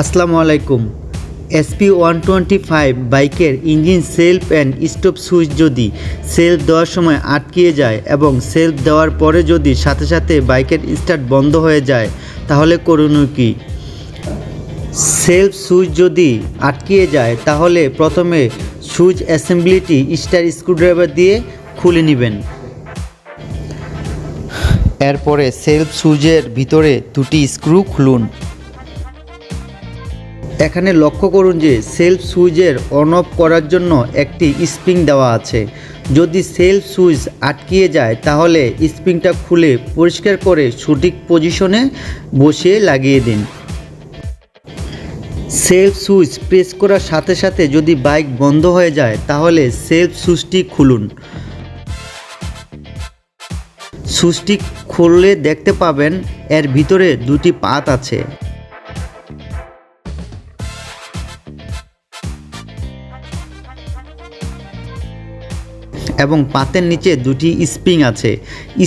আসসালামু আলাইকুম। SP-125 বাইকের engine self and stop switch যদি সেলফ দেওয়ার সময় আটকিয়ে যায় এবং সেলফ দেওয়ার পরে যদি সাথে সাথে বাইকের স্টার্ট বন্ধ হয়ে যায় তাহলে করণীয় কী? সেলফ সুইচ যদি আটকিয়ে যায় তাহলে প্রথমে সুইচ অ্যাসেম্বলিটি স্টার স্ক্রুড্রাইভার দিয়ে খুলে নেবেন। এরপরে সেলফ সুইচের ভিতরে দুটি স্ক্রু খুলুন। এখানে লক্ষ্য করুন যে সেলফ সুইচের অন অফ করার জন্য একটি স্প্রিং দেওয়া আছে। যদি সেলফ সুইচ আটকিয়ে যায় তাহলে স্প্রিংটা খুলে পরিষ্কার করে সঠিক পজিশনে বসিয়ে লাগিয়ে দিন। সেলফ সুইচ প্রেস করার সাথে সাথে যদি বাইক বন্ধ হয়ে যায় তাহলে সেলফ সুইচটি খুলুন। সুইচটি খুললে দেখতে পাবেন এর ভিতরে দুটি পাত আছে এবং পাতের নিচে দুটি স্প্রিং আছে।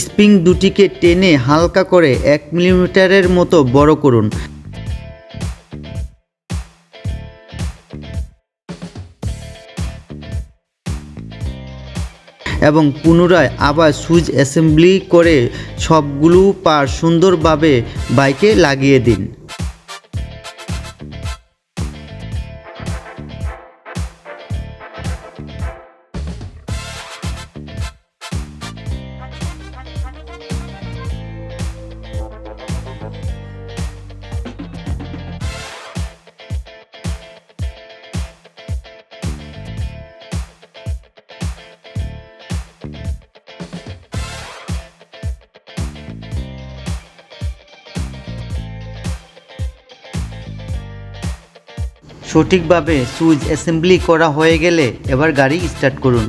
স্প্রিং দুটিকে টেনে হালকা করে 1 মিলিমিটারের মতো বড় করুন এবং পুনরায় আবার সুইচ অ্যাসেম্বলি করে সবগুলো পার্ট সুন্দরভাবে বাইকে লাগিয়ে দিন। সঠিকভাবে সুইচ অ্যাসেম্বলি করা হয়ে গেলে এবার গাড়ি স্টার্ট করুন।